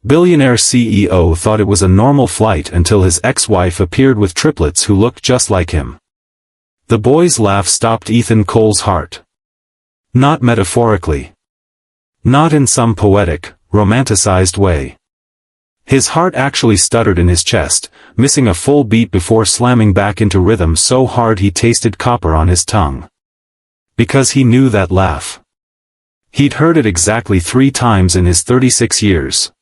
Billionaire CEO thought it was a normal flight until his ex-wife appeared with triplets who looked just like him. The boy's laugh stopped Ethan Cole's heart. Not metaphorically. Not in some poetic, romanticized way. His heart actually stuttered in his chest, missing a full beat before slamming back into rhythm so hard he tasted copper on his tongue. Because he knew that laugh. He'd heard it exactly 3 times in his 36 years.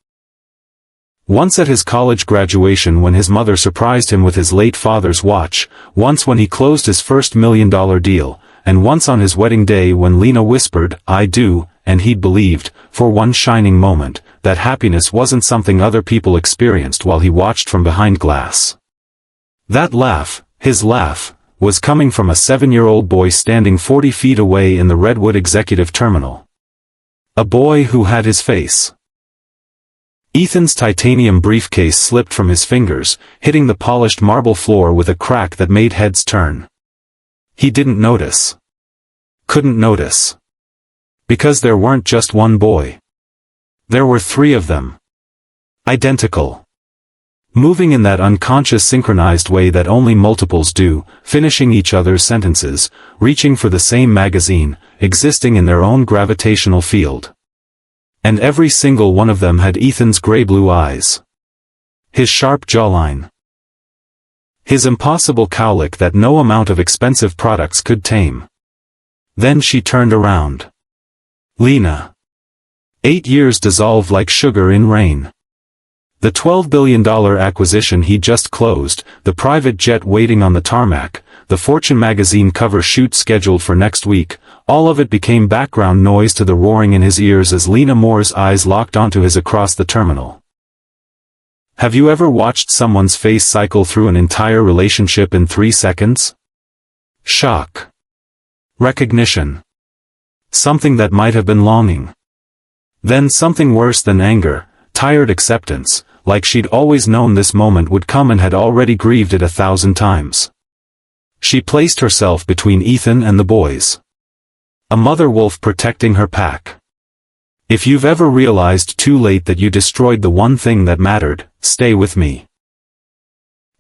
Once at his college graduation when his mother surprised him with his late father's watch, once when he closed his first $1 million deal, and once on his wedding day when Lena whispered, "I do," and he'd believed, for one shining moment, that happiness wasn't something other people experienced while he watched from behind glass. That laugh, his laugh, was coming from a 7-year-old boy standing 40 feet away in the Redwood Executive Terminal. A boy who had his face. Ethan's titanium briefcase slipped from his fingers, hitting the polished marble floor with a crack that made heads turn. He didn't notice. Couldn't notice. Because there weren't just one boy. There were 3 of them. Identical. Moving in that unconscious synchronized way that only multiples do, finishing each other's sentences, reaching for the same magazine, existing in their own gravitational field. And every single one of them had Ethan's gray-blue eyes. His sharp jawline. His impossible cowlick that no amount of expensive products could tame. Then she turned around. Lena. 8 years dissolved like sugar in rain. The $12 billion acquisition he just closed, the private jet waiting on the tarmac, the Fortune magazine cover shoot scheduled for next week, all of it became background noise to the roaring in his ears as Lena Moore's eyes locked onto his across the terminal. Have you ever watched someone's face cycle through an entire relationship in 3 seconds? Shock. Recognition. Something that might have been longing. Then something worse than anger, tired acceptance, like she'd always known this moment would come and had already grieved it 1,000 times. She placed herself between Ethan and the boys. A mother wolf protecting her pack. If you've ever realized too late that you destroyed the one thing that mattered, stay with me.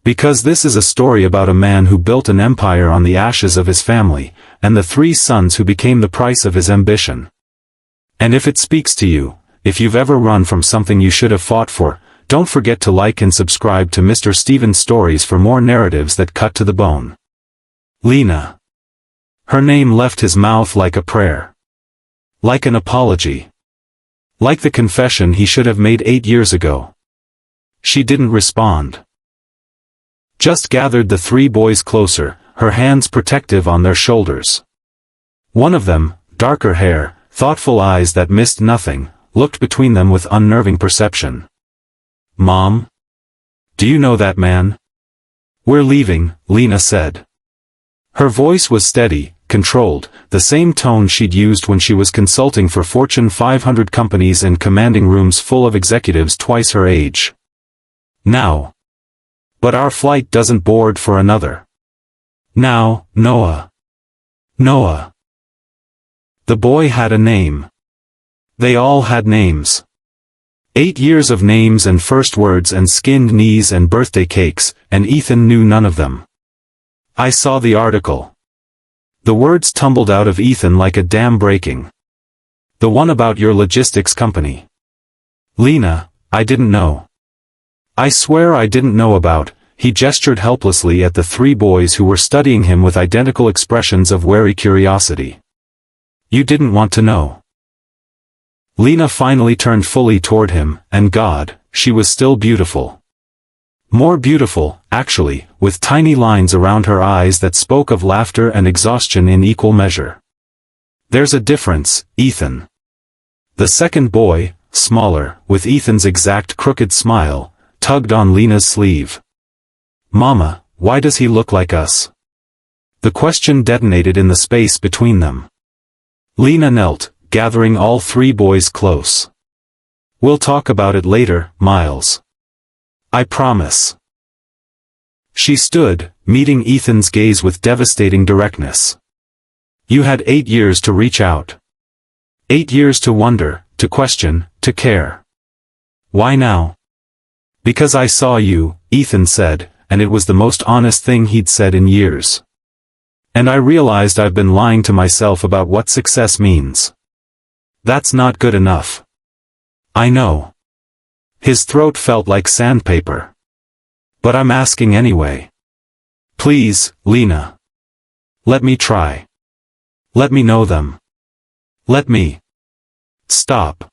Because this is a story about a man who built an empire on the ashes of his family, and the 3 sons who became the price of his ambition. And if it speaks to you, if you've ever run from something you should have fought for, don't forget to like and subscribe to Mr. Stephen's Stories for more narratives that cut to the bone. Lena. Her name left his mouth like a prayer. Like an apology. Like the confession he should have made 8 years ago. She didn't respond. Just gathered the 3 boys closer, her hands protective on their shoulders. One of them, darker hair, thoughtful eyes that missed nothing, looked between them with unnerving perception. Mom? Do you know that man? We're leaving, Lena said. Her voice was steady, controlled, the same tone she'd used when she was consulting for Fortune 500 companies and commanding rooms full of executives twice her age. Now. But our flight doesn't board for another. Now, Noah. Noah. The boy had a name. They all had names. 8 years of names and first words and skinned knees and birthday cakes, and Ethan knew none of them. I saw the article. The words tumbled out of Ethan like a dam breaking. The one about your logistics company. Lena, I didn't know. I swear I didn't know about. He gestured helplessly at the 3 boys who were studying him with identical expressions of wary curiosity. You didn't want to know. Lena finally turned fully toward him, and God, she was still beautiful. More beautiful, actually, with tiny lines around her eyes that spoke of laughter and exhaustion in equal measure. There's a difference, Ethan. The second boy, smaller, with Ethan's exact crooked smile, tugged on Lena's sleeve. Mama, why does he look like us? The question detonated in the space between them. Lena knelt, gathering all 3 boys close. We'll talk about it later, Miles. I promise. She stood, meeting Ethan's gaze with devastating directness. You had 8 years to reach out. 8 years to wonder, to question, to care. Why now? Because I saw you, Ethan said, and it was the most honest thing he'd said in years. And I realized I've been lying to myself about what success means. That's not good enough. I know. His throat felt like sandpaper. But I'm asking anyway. Please, Lena. Let me try. Let me know them. Let me. Stop.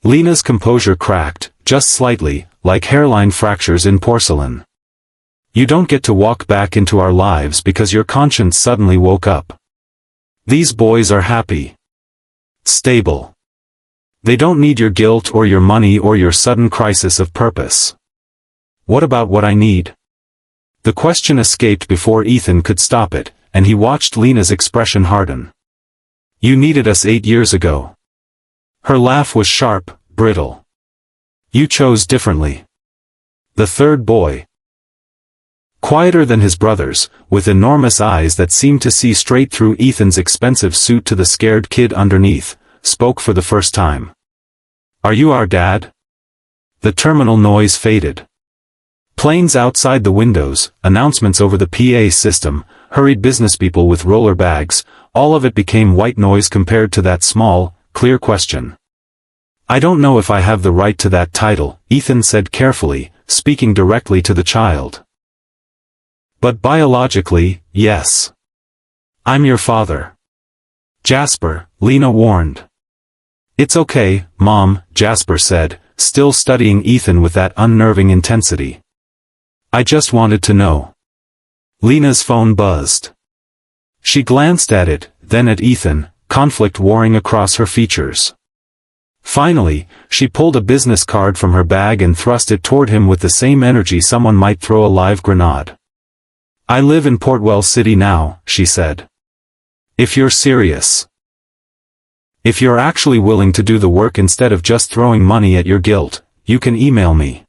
Lena's composure cracked, just slightly, like hairline fractures in porcelain. You don't get to walk back into our lives because your conscience suddenly woke up. These boys are happy. Stable. They don't need your guilt or your money or your sudden crisis of purpose. What about what I need? The question escaped before Ethan could stop it, and he watched Lena's expression harden. You needed us 8 years ago. Her laugh was sharp, brittle. You chose differently. The third boy, quieter than his brothers, with enormous eyes that seemed to see straight through Ethan's expensive suit to the scared kid underneath, spoke for the first time. Are you our dad? The terminal noise faded. Planes outside the windows, announcements over the PA system, hurried businesspeople with roller bags, all of it became white noise compared to that small, clear question. I don't know if I have the right to that title, Ethan said carefully, speaking directly to the child. But biologically, yes. I'm your father. Jasper, Lena warned. It's okay, Mom, Jasper said, still studying Ethan with that unnerving intensity. I just wanted to know. Lena's phone buzzed. She glanced at it, then at Ethan, conflict warring across her features. Finally, she pulled a business card from her bag and thrust it toward him with the same energy someone might throw a live grenade. I live in Portwell City now, she said. If you're serious. If you're actually willing to do the work instead of just throwing money at your guilt, you can email me.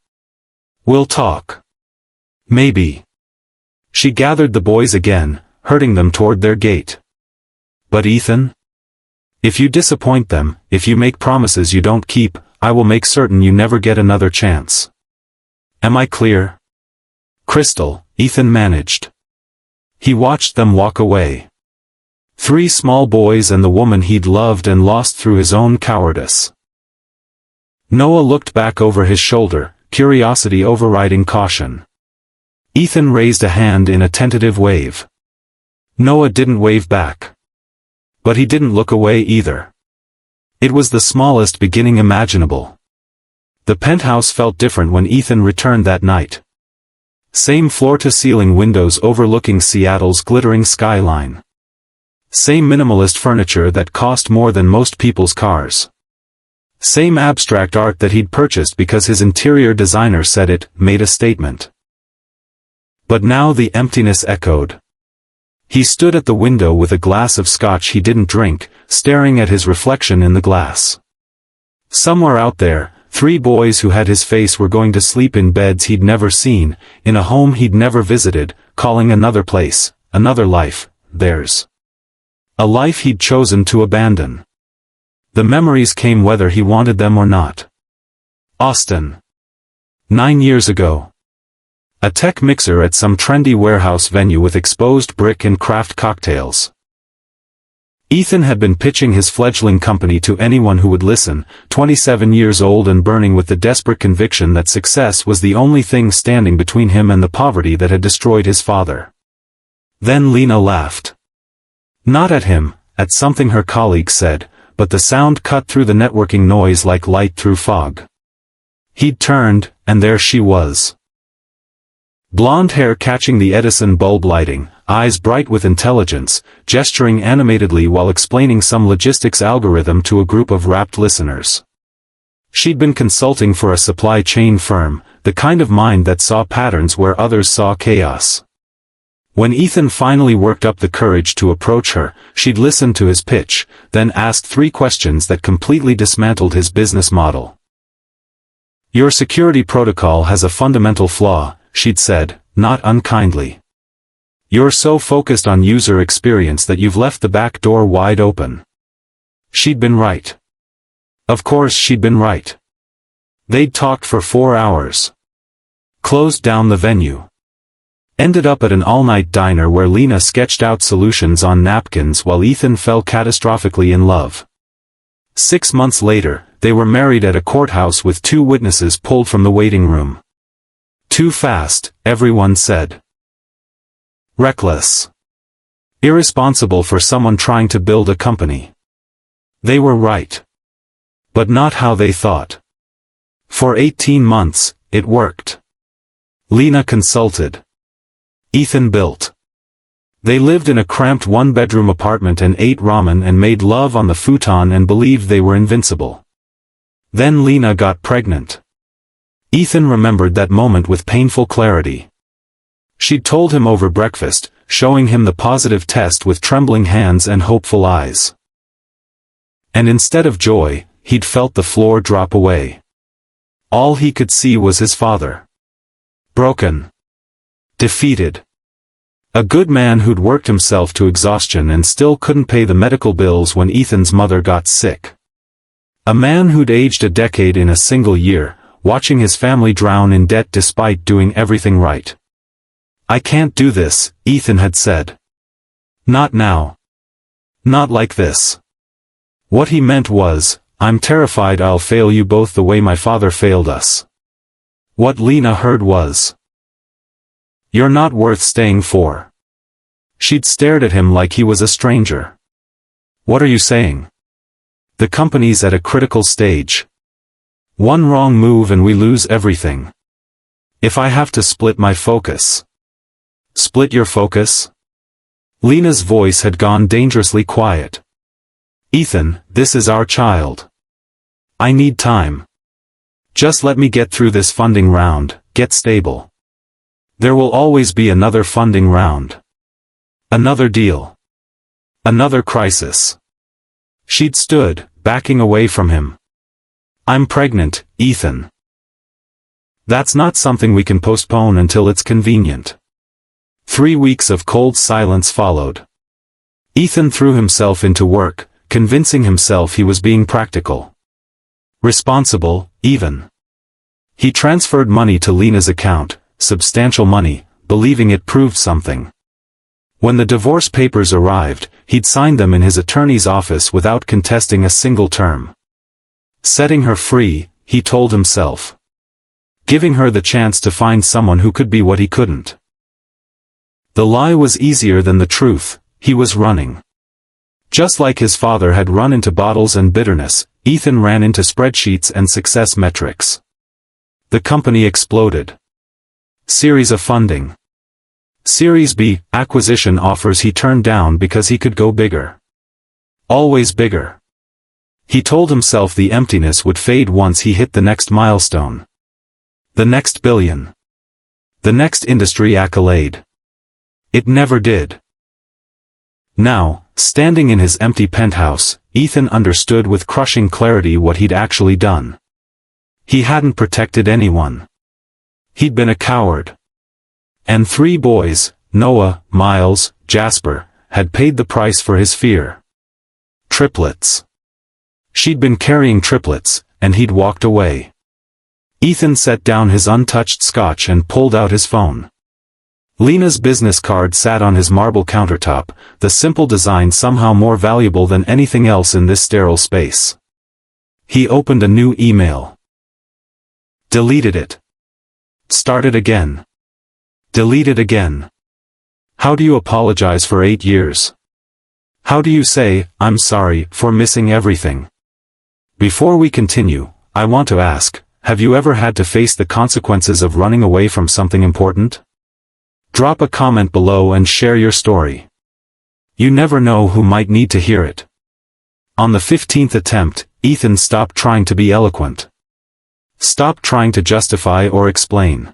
We'll talk. Maybe. She gathered the boys again, herding them toward their gate. But Ethan? If you disappoint them, if you make promises you don't keep, I will make certain you never get another chance. Am I clear? Crystal, Ethan managed. He watched them walk away. 3 small boys and the woman he'd loved and lost through his own cowardice. Noah looked back over his shoulder, curiosity overriding caution. Ethan raised a hand in a tentative wave. Noah didn't wave back. But he didn't look away either. It was the smallest beginning imaginable. The penthouse felt different when Ethan returned that night. Same floor-to-ceiling windows overlooking Seattle's glittering skyline. Same minimalist furniture that cost more than most people's cars. Same abstract art that he'd purchased because his interior designer said it made a statement. But now the emptiness echoed. He stood at the window with a glass of scotch he didn't drink, staring at his reflection in the glass. Somewhere out there, 3 boys who had his face were going to sleep in beds he'd never seen, in a home he'd never visited, calling another place, another life, theirs. A life he'd chosen to abandon. The memories came whether he wanted them or not. Austin. 9 years ago. A tech mixer at some trendy warehouse venue with exposed brick and craft cocktails. Ethan had been pitching his fledgling company to anyone who would listen, 27 years old and burning with the desperate conviction that success was the only thing standing between him and the poverty that had destroyed his father. Then Lena laughed. Not at him, at something her colleague said, but the sound cut through the networking noise like light through fog. He'd turned, and there she was. Blonde hair catching the Edison bulb lighting, eyes bright with intelligence, gesturing animatedly while explaining some logistics algorithm to a group of rapt listeners. She'd been consulting for a supply chain firm, the kind of mind that saw patterns where others saw chaos. When Ethan finally worked up the courage to approach her, she'd listened to his pitch, then asked 3 questions that completely dismantled his business model. Your security protocol has a fundamental flaw, she'd said, not unkindly. You're so focused on user experience that you've left the back door wide open. She'd been right. Of course she'd been right. They'd talked for 4 hours. Closed down the venue. Ended up at an all-night diner where Lena sketched out solutions on napkins while Ethan fell catastrophically in love. 6 months later, they were married at a courthouse with 2 witnesses pulled from the waiting room. Too fast, everyone said. Reckless. Irresponsible for someone trying to build a company. They were right. But not how they thought. For 18 months, it worked. Lena consulted. Ethan built. They lived in a cramped 1-bedroom apartment and ate ramen and made love on the futon and believed they were invincible. Then Lena got pregnant. Ethan remembered that moment with painful clarity. She'd told him over breakfast, showing him the positive test with trembling hands and hopeful eyes. And instead of joy, he'd felt the floor drop away. All he could see was his father. Broken. Defeated. A good man who'd worked himself to exhaustion and still couldn't pay the medical bills when Ethan's mother got sick. A man who'd aged a decade in a single year, watching his family drown in debt despite doing everything right. "I can't do this," Ethan had said. "Not now. Not like this." What he meant was, "I'm terrified I'll fail you both the way my father failed us." What Lena heard was, "You're not worth staying for." She'd stared at him like he was a stranger. "What are you saying? The company's at a critical stage. One wrong move and we lose everything. If I have to split my focus." "Split your focus?" Lena's voice had gone dangerously quiet. "Ethan, this is our child. I need time. Just let me get through this funding round, get stable. There will always be another funding round. Another deal. Another crisis." She'd stood, backing away from him. "I'm pregnant, Ethan. That's not something we can postpone until it's convenient." 3 weeks of cold silence followed. Ethan threw himself into work, convincing himself he was being practical. Responsible, even. He transferred money to Lena's account, substantial money, believing it proved something. When the divorce papers arrived, he'd signed them in his attorney's office without contesting a single term. Setting her free, he told himself. Giving her the chance to find someone who could be what he couldn't. The lie was easier than the truth, he was running. Just like his father had run into bottles and bitterness, Ethan ran into spreadsheets and success metrics. The company exploded. Series of funding. Series B, acquisition offers he turned down because he could go bigger. Always bigger. He told himself the emptiness would fade once he hit the next milestone. The next billion. The next industry accolade. It never did. Now, standing in his empty penthouse, Ethan understood with crushing clarity what he'd actually done. He hadn't protected anyone. He'd been a coward. And 3 boys, Noah, Miles, Jasper, had paid the price for his fear. Triplets. She'd been carrying triplets, and he'd walked away. Ethan set down his untouched scotch and pulled out his phone. Lena's business card sat on his marble countertop, the simple design somehow more valuable than anything else in this sterile space. He opened a new email. Deleted it. Started again. Deleted again. How do you apologize for 8 years? How do you say, "I'm sorry," for missing everything? Before we continue, I want to ask, have you ever had to face the consequences of running away from something important? Drop a comment below and share your story. You never know who might need to hear it. On the 15th attempt, Ethan stopped trying to be eloquent. Stopped trying to justify or explain.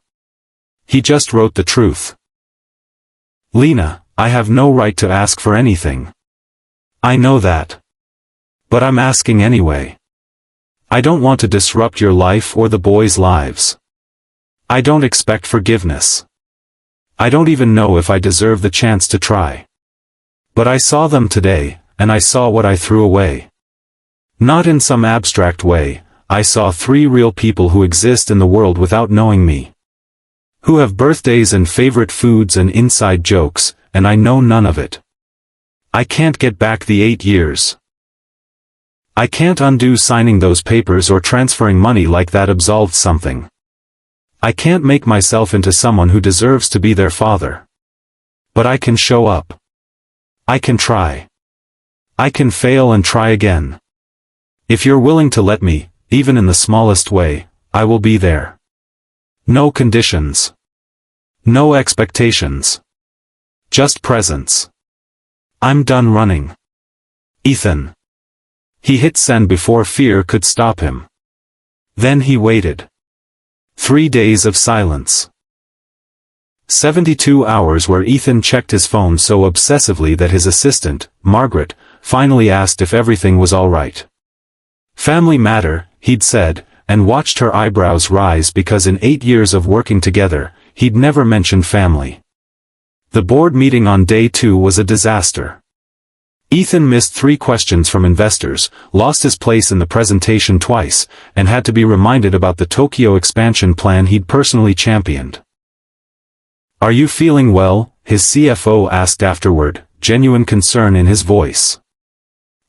He just wrote the truth. "Lena, I have no right to ask for anything. I know that. But I'm asking anyway. I don't want to disrupt your life or the boys' lives. I don't expect forgiveness. I don't even know if I deserve the chance to try. But I saw them today, and I saw what I threw away. Not in some abstract way, I saw 3 real people who exist in the world without knowing me. Who have birthdays and favorite foods and inside jokes, and I know none of it. I can't get back the 8 years. I can't undo signing those papers or transferring money like that absolved something. I can't make myself into someone who deserves to be their father. But I can show up. I can try. I can fail and try again. If you're willing to let me, even in the smallest way, I will be there. No conditions. No expectations. Just presence. I'm done running. Ethan. He hit send before fear could stop him. Then he waited. 3 days of silence. 72 hours where Ethan checked his phone so obsessively that his assistant, Margaret, finally asked if everything was all right. Family matter, he'd said, and watched her eyebrows rise because in 8 years of working together, he'd never mentioned family. The board meeting on day 2 was a disaster. Ethan missed 3 questions from investors, lost his place in the presentation twice, and had to be reminded about the Tokyo expansion plan he'd personally championed. "Are you feeling well?" his CFO asked afterward, genuine concern in his voice.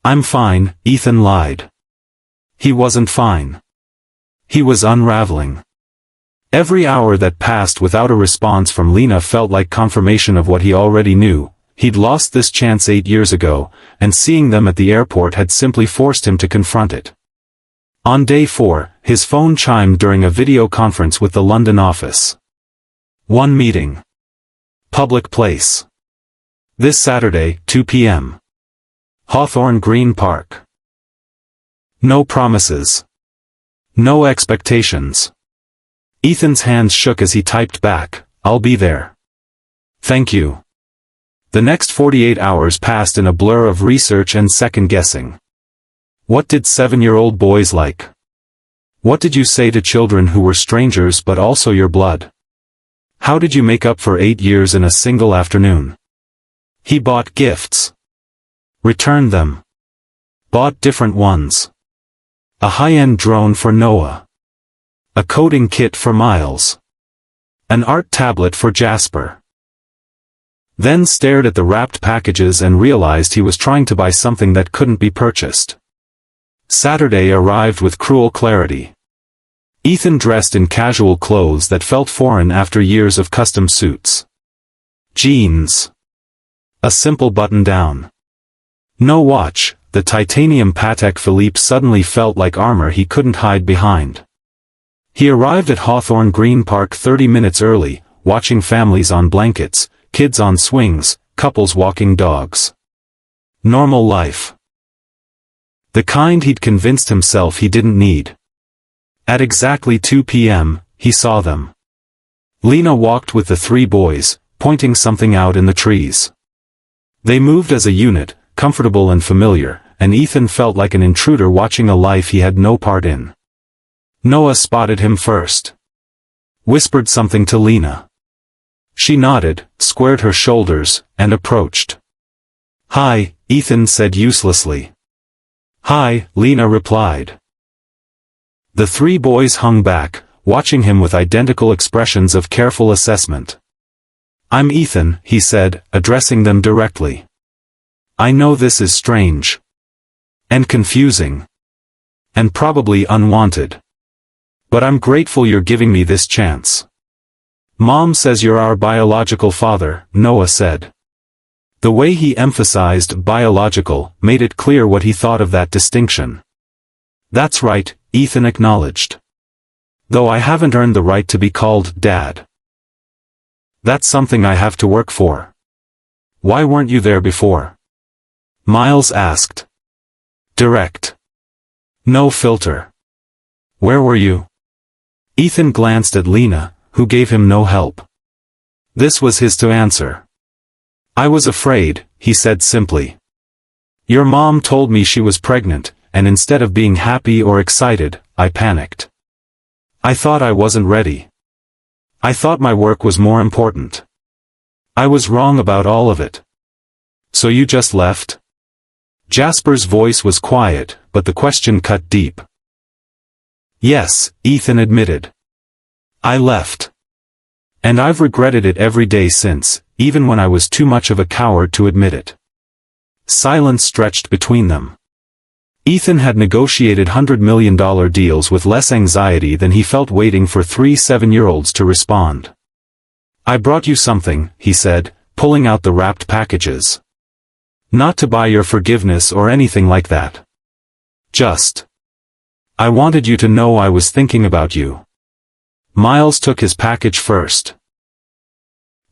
"I'm fine," Ethan lied. He wasn't fine. He was unraveling. Every hour that passed without a response from Lena felt like confirmation of what he already knew. He'd lost this chance 8 years ago, and seeing them at the airport had simply forced him to confront it. On day 4, his phone chimed during a video conference with the London office. One meeting. Public place. This Saturday, 2 p.m. Hawthorne Green Park. No promises. No expectations. Ethan's hands shook as he typed back, "I'll be there. Thank you." The next 48 hours passed in a blur of research and second-guessing. What did 7-year-old boys like? What did you say to children who were strangers but also your blood? How did you make up for 8 years in a single afternoon? He bought gifts. Returned them. Bought different ones. A high-end drone for Noah. A coding kit for Miles. An art tablet for Jasper. Then stared at the wrapped packages and realized he was trying to buy something that couldn't be purchased. Saturday arrived with cruel clarity. Ethan dressed in casual clothes that felt foreign after years of custom suits. Jeans. A simple button-down. No watch, the titanium Patek Philippe suddenly felt like armor he couldn't hide behind. He arrived at Hawthorne Green Park 30 minutes early, watching families on blankets, kids on swings, couples walking dogs. Normal life. The kind he'd convinced himself he didn't need. At exactly 2 p.m., he saw them. Lena walked with the 3 boys, pointing something out in the trees. They moved as a unit, comfortable and familiar, and Ethan felt like an intruder watching a life he had no part in. Noah spotted him first. Whispered something to Lena. She nodded, squared her shoulders, and approached. "Hi," Ethan said uselessly. "Hi," Lena replied. The 3 boys hung back, watching him with identical expressions of careful assessment. "I'm Ethan," he said, addressing them directly. "I know this is strange. And confusing. And probably unwanted. But I'm grateful you're giving me this chance. Mom says you're our biological father," Noah said. The way he emphasized biological made it clear what he thought of that distinction. "That's right," Ethan acknowledged. "Though I haven't earned the right to be called Dad. That's something I have to work for." "Why weren't you there before?" Miles asked. Direct. No filter. "Where were you?" Ethan glanced at Lena, who gave him no help. This was his to answer. "I was afraid," he said simply. "Your mom told me she was pregnant, and instead of being happy or excited, I panicked. I thought I wasn't ready. I thought my work was more important. I was wrong about all of it. So you just left?" Jasper's voice was quiet, but the question cut deep. Yes, Ethan admitted. I left. And I've regretted it every day since, even when I was too much of a coward to admit it. Silence stretched between them. Ethan had negotiated $100 million deals with less anxiety than he felt waiting for 3 7-year-olds to respond. I brought you something, he said, pulling out the wrapped packages. Not to buy your forgiveness or anything like that. Just. I wanted you to know I was thinking about you. Miles took his package first.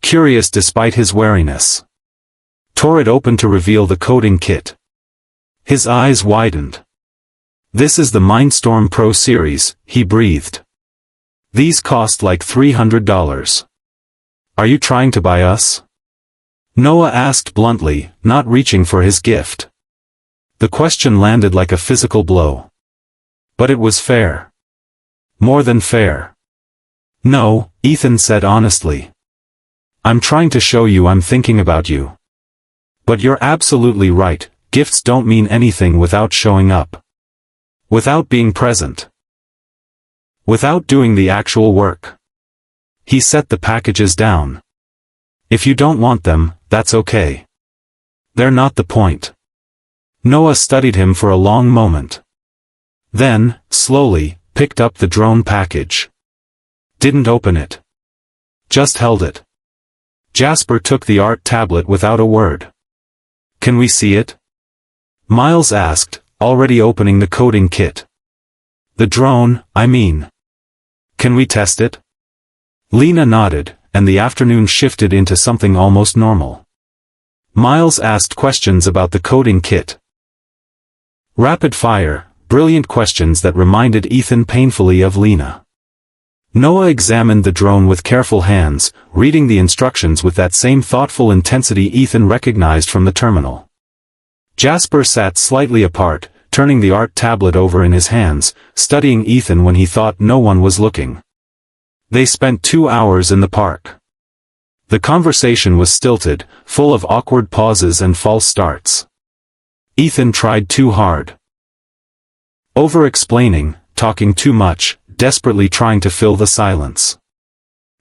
Curious despite his wariness. Tore it open to reveal the coding kit. His eyes widened. This is the Mindstorm Pro series, he breathed. These cost like $300. Are you trying to buy us? Noah asked bluntly, not reaching for his gift. The question landed like a physical blow. But it was fair. More than fair. No, Ethan said honestly. I'm trying to show you I'm thinking about you. But you're absolutely right, gifts don't mean anything without showing up. Without being present. Without doing the actual work. He set the packages down. If you don't want them, that's okay. They're not the point. Noah studied him for a long moment. Then, slowly, picked up the drone package. Didn't open it. Just held it. Jasper took the art tablet without a word. Can we see it? Miles asked, already opening the coding kit. The drone, I mean. Can we test it? Lena nodded, and the afternoon shifted into something almost normal. Miles asked questions about the coding kit. Rapid fire, brilliant questions that reminded Ethan painfully of Lena. Noah examined the drone with careful hands, reading the instructions with that same thoughtful intensity Ethan recognized from the terminal. Jasper sat slightly apart, turning the art tablet over in his hands, studying Ethan when he thought no one was looking. They spent 2 hours in the park. The conversation was stilted, full of awkward pauses and false starts. Ethan tried too hard. Over-explaining, talking too much, desperately trying to fill the silence.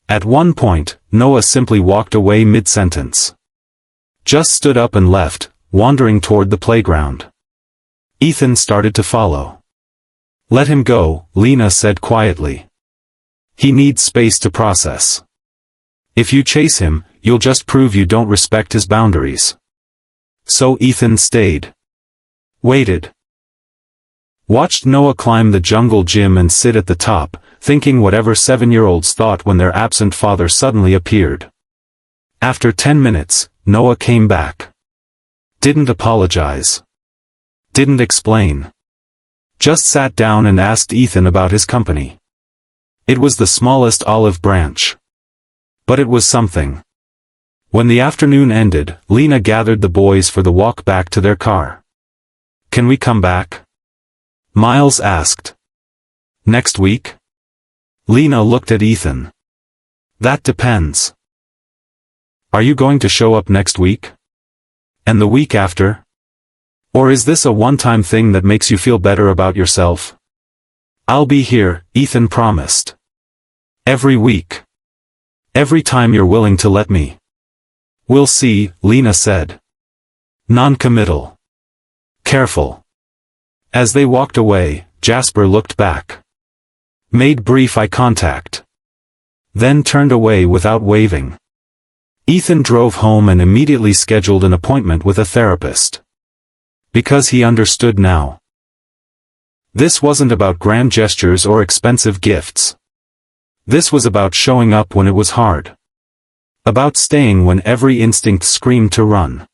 At one point, Noah simply walked away mid-sentence. Just stood up and left, wandering toward the playground. Ethan started to follow. Let him go, Lena said quietly. He needs space to process. If you chase him, you'll just prove you don't respect his boundaries. So Ethan stayed. Waited. Watched Noah climb the jungle gym and sit at the top, thinking whatever 7-year-olds thought when their absent father suddenly appeared. After 10 minutes, Noah came back. Didn't apologize. Didn't explain. Just sat down and asked Ethan about his company. It was the smallest olive branch. But it was something. When the afternoon ended, Lena gathered the boys for the walk back to their car. Can we come back? Miles asked. Next week? Lena looked at Ethan. That depends. Are you going to show up next week? And the week after? Or is this a one-time thing that makes you feel better about yourself? I'll be here, Ethan promised. Every week. Every time you're willing to let me. We'll see, Lena said. Non-committal. Careful. As they walked away, Jasper looked back. Made brief eye contact. Then turned away without waving. Ethan drove home and immediately scheduled an appointment with a therapist. Because he understood now. This wasn't about grand gestures or expensive gifts. This was about showing up when it was hard. About staying when every instinct screamed to run.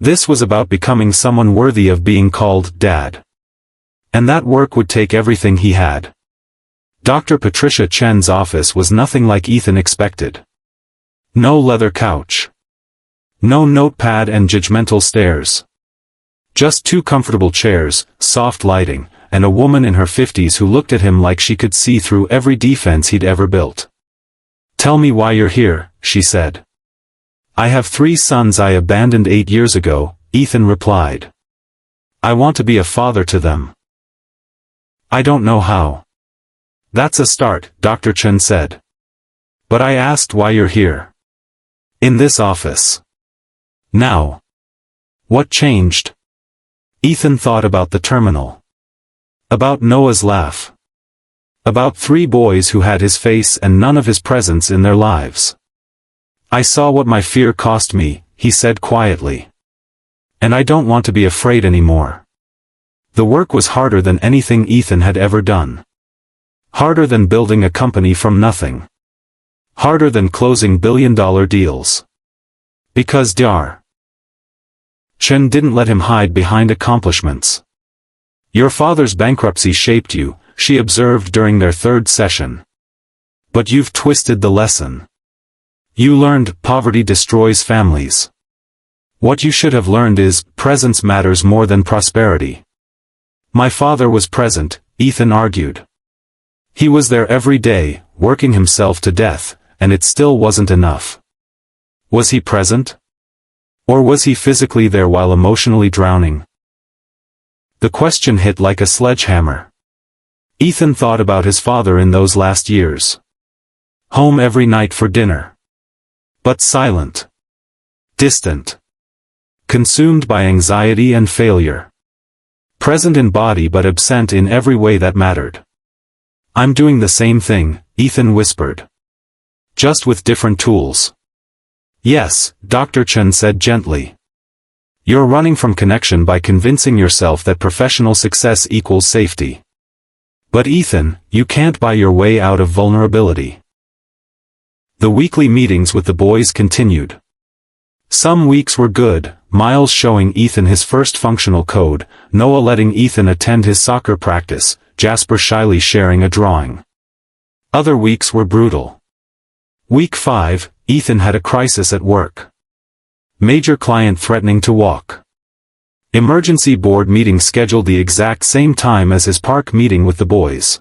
This was about becoming someone worthy of being called Dad. And that work would take everything he had. Dr. Patricia Chen's office was nothing like Ethan expected. No leather couch. No notepad and judgmental stares. Just 2 comfortable chairs, soft lighting, and a woman in her 50s who looked at him like she could see through every defense he'd ever built. Tell me why you're here, she said. I have 3 sons I abandoned 8 years ago, Ethan replied. I want to be a father to them. I don't know how. That's a start, Dr. Chen said. But I asked why you're here. In this office. Now. What changed? Ethan thought about the terminal. About Noah's laugh. About 3 boys who had his face and none of his presence in their lives. I saw what my fear cost me, he said quietly. And I don't want to be afraid anymore. The work was harder than anything Ethan had ever done. Harder than building a company from nothing. Harder than closing billion-dollar deals. Because Dr. Chen didn't let him hide behind accomplishments. Your father's bankruptcy shaped you, she observed during their 3rd session. But you've twisted the lesson. You learned poverty destroys families. What you should have learned is, presence matters more than prosperity. My father was present, Ethan argued. He was there every day, working himself to death, and it still wasn't enough. Was he present? Or was he physically there while emotionally drowning? The question hit like a sledgehammer. Ethan thought about his father in those last years. Home every night for dinner. But silent. Distant. Consumed by anxiety and failure. Present in body but absent in every way that mattered. I'm doing the same thing, Ethan whispered. Just with different tools. Yes, Dr. Chen said gently. You're running from connection by convincing yourself that professional success equals safety. But Ethan, you can't buy your way out of vulnerability. The weekly meetings with the boys continued. Some weeks were good, Miles showing Ethan his first functional code, Noah letting Ethan attend his soccer practice, Jasper shyly sharing a drawing. Other weeks were brutal. Week 5, Ethan had a crisis at work. Major client threatening to walk. Emergency board meeting scheduled the exact same time as his park meeting with the boys.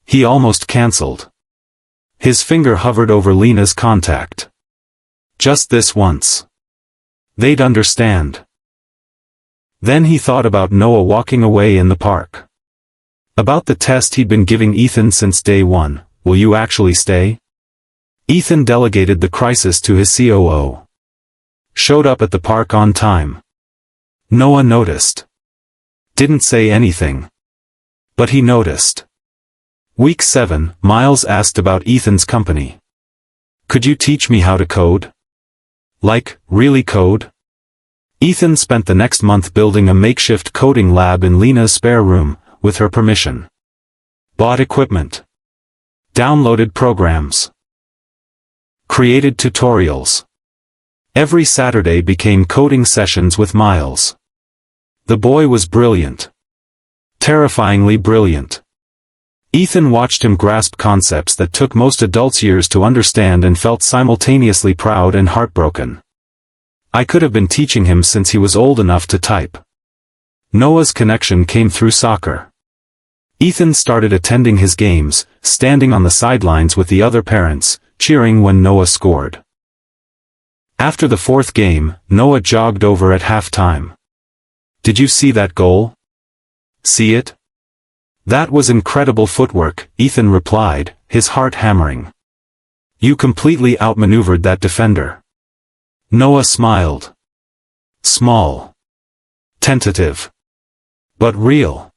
He almost cancelled. His finger hovered over Lena's contact. Just this once. They'd understand. Then he thought about Noah walking away in the park. About the test he'd been giving Ethan since day 1, will you actually stay? Ethan delegated the crisis to his COO. Showed up at the park on time. Noah noticed. Didn't say anything. But he noticed. Week 7, Miles asked about Ethan's company. Could you teach me how to code? Like, really code? Ethan spent the next month building a makeshift coding lab in Lena's spare room, with her permission. Bought equipment. Downloaded programs. Created tutorials. Every Saturday became coding sessions with Miles. The boy was brilliant. Terrifyingly brilliant. Ethan watched him grasp concepts that took most adults years to understand and felt simultaneously proud and heartbroken. I could have been teaching him since he was old enough to type. Noah's connection came through soccer. Ethan started attending his games, standing on the sidelines with the other parents, cheering when Noah scored. After the 4th game, Noah jogged over at halftime. Did you see that goal? See it? That was incredible footwork, Ethan replied, his heart hammering. You completely outmaneuvered that defender. Noah smiled. Small. Tentative. But real.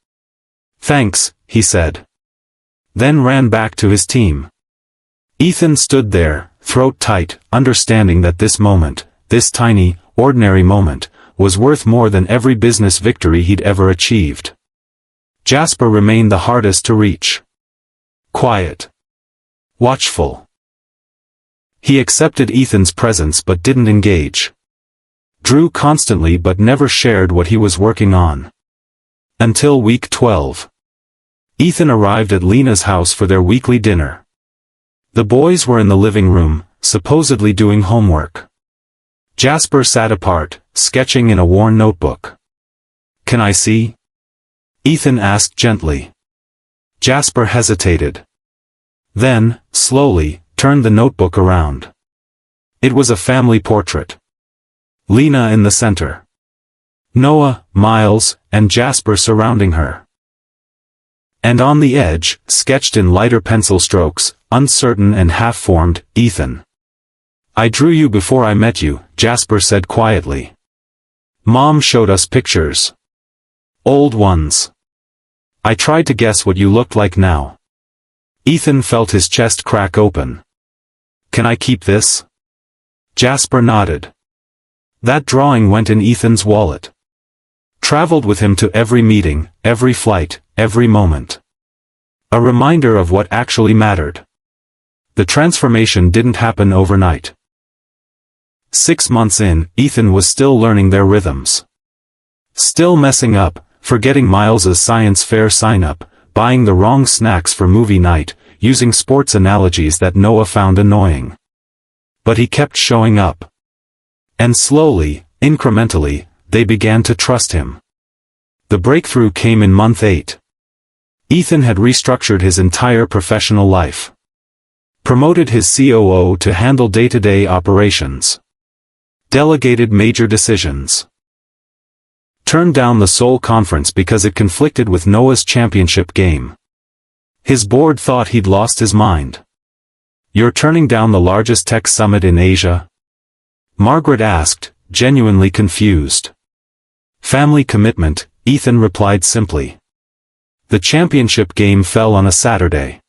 Thanks, he said. Then ran back to his team. Ethan stood there, throat tight, understanding that this moment, this tiny, ordinary moment, was worth more than every business victory he'd ever achieved. Jasper remained the hardest to reach. Quiet. Watchful. He accepted Ethan's presence but didn't engage. Drew constantly but never shared what he was working on. Until week 12. Ethan arrived at Lena's house for their weekly dinner. The boys were in the living room, supposedly doing homework. Jasper sat apart, sketching in a worn notebook. Can I see? Ethan asked gently. Jasper hesitated. Then, slowly, turned the notebook around. It was a family portrait. Lena in the center. Noah, Miles, and Jasper surrounding her. And on the edge, sketched in lighter pencil strokes, uncertain and half-formed, Ethan. I drew you before I met you, Jasper said quietly. Mom showed us pictures. Old ones. I tried to guess what you looked like now. Ethan felt his chest crack open. Can I keep this? Jasper nodded. That drawing went in Ethan's wallet. Traveled with him to every meeting, every flight, every moment. A reminder of what actually mattered. The transformation didn't happen overnight. 6 months in, Ethan was still learning their rhythms. Still messing up, forgetting Miles's science fair sign-up, buying the wrong snacks for movie night, using sports analogies that Noah found annoying. But he kept showing up. And slowly, incrementally, they began to trust him. The breakthrough came in month 8. Ethan had restructured his entire professional life. Promoted his COO to handle day-to-day operations. Delegated major decisions. Turned down the Seoul conference because it conflicted with Noah's championship game. His board thought he'd lost his mind. You're turning down the largest tech summit in Asia? Margaret asked, genuinely confused. Family commitment, Ethan replied simply. The championship game fell on a Saturday.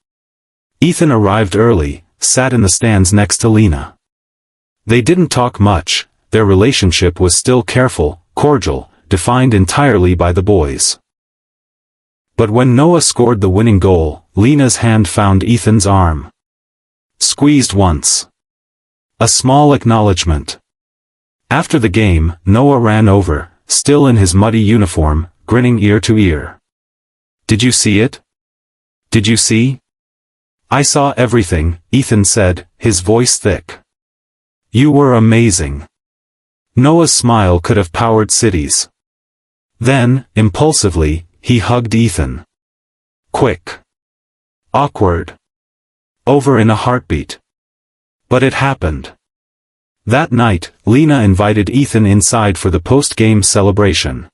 Ethan arrived early, sat in the stands next to Lena. They didn't talk much, their relationship was still careful, cordial, defined entirely by the boys. But when Noah scored the winning goal, Lena's hand found Ethan's arm. Squeezed once. A small acknowledgement. After the game, Noah ran over, still in his muddy uniform, grinning ear to ear. Did you see it? Did you see? I saw everything, Ethan said, his voice thick. You were amazing. Noah's smile could have powered cities. Then, impulsively, he hugged Ethan. Quick. Awkward. Over in a heartbeat. But it happened. That night, Lena invited Ethan inside for the post-game celebration.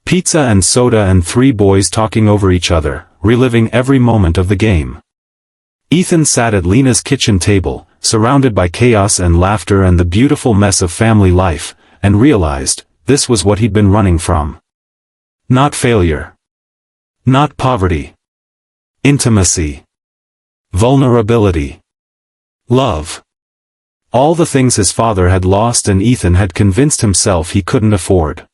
Pizza and soda and 3 boys talking over each other, reliving every moment of the game. Ethan sat at Lena's kitchen table, surrounded by chaos and laughter and the beautiful mess of family life, and realized, this was what he'd been running from. Not failure. Not poverty. Intimacy. Vulnerability. Love. All the things his father had lost and Ethan had convinced himself he couldn't afford.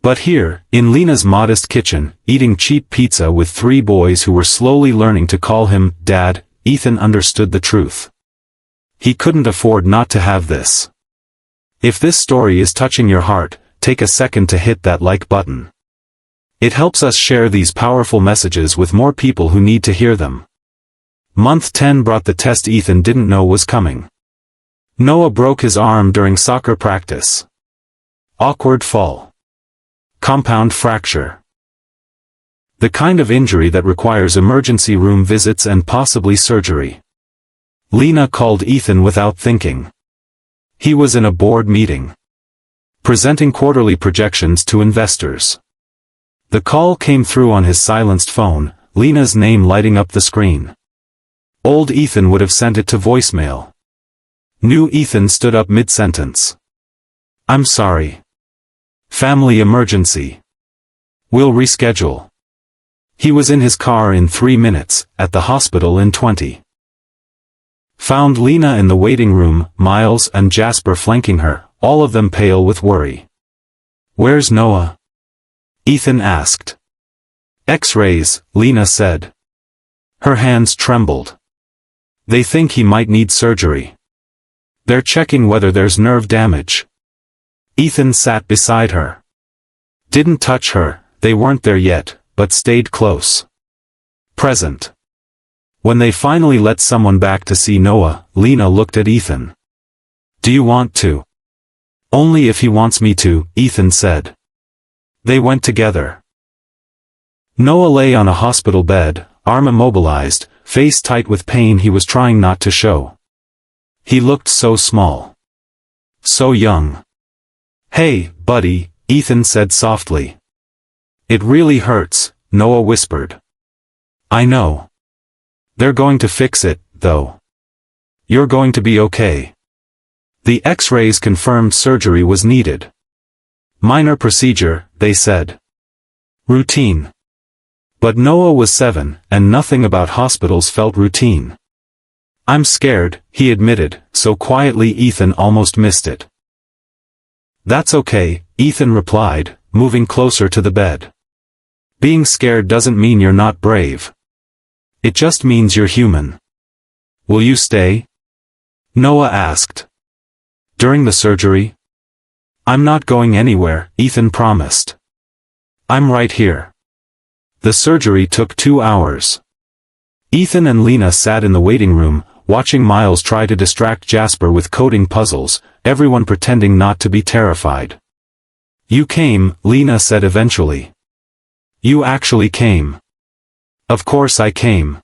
But here, in Lena's modest kitchen, eating cheap pizza with 3 boys who were slowly learning to call him Dad, Ethan understood the truth. He couldn't afford not to have this. If this story is touching your heart, take a second to hit that like button. It helps us share these powerful messages with more people who need to hear them. Month 10 brought the test Ethan didn't know was coming. Noah broke his arm during soccer practice. Awkward fall. Compound fracture. The kind of injury that requires emergency room visits and possibly surgery. Lena called Ethan without thinking. He was in a board meeting. Presenting quarterly projections to investors. The call came through on his silenced phone, Lena's name lighting up the screen. Old Ethan would have sent it to voicemail. New Ethan stood up mid-sentence. I'm sorry. Family emergency. We'll reschedule. He was in his car in 3 minutes, at the hospital in 20. Found Lena in the waiting room, Miles and Jasper flanking her, all of them pale with worry. Where's Noah? Ethan asked. X-rays, Lena said. Her hands trembled. They think he might need surgery. They're checking whether there's nerve damage. Ethan sat beside her. Didn't touch her, they weren't there yet, but stayed close. Present. When they finally let someone back to see Noah, Lena looked at Ethan. Do you want to? Only if he wants me to, Ethan said. They went together. Noah lay on a hospital bed, arm immobilized, face tight with pain he was trying not to show. He looked so small. So young. Hey, buddy, Ethan said softly. It really hurts, Noah whispered. I know. They're going to fix it, though. You're going to be okay. The X-rays confirmed surgery was needed. Minor procedure, they said. Routine. But Noah was 7, and nothing about hospitals felt routine. I'm scared, he admitted, so quietly Ethan almost missed it. That's okay, Ethan replied, moving closer to the bed. Being scared doesn't mean you're not brave. It just means you're human. Will you stay? Noah asked. During the surgery? I'm not going anywhere, Ethan promised. I'm right here. The surgery took 2 hours. Ethan and Lena sat in the waiting room, watching Miles try to distract Jasper with coding puzzles, everyone pretending not to be terrified. You came, Lena said eventually. You actually came. Of course I came.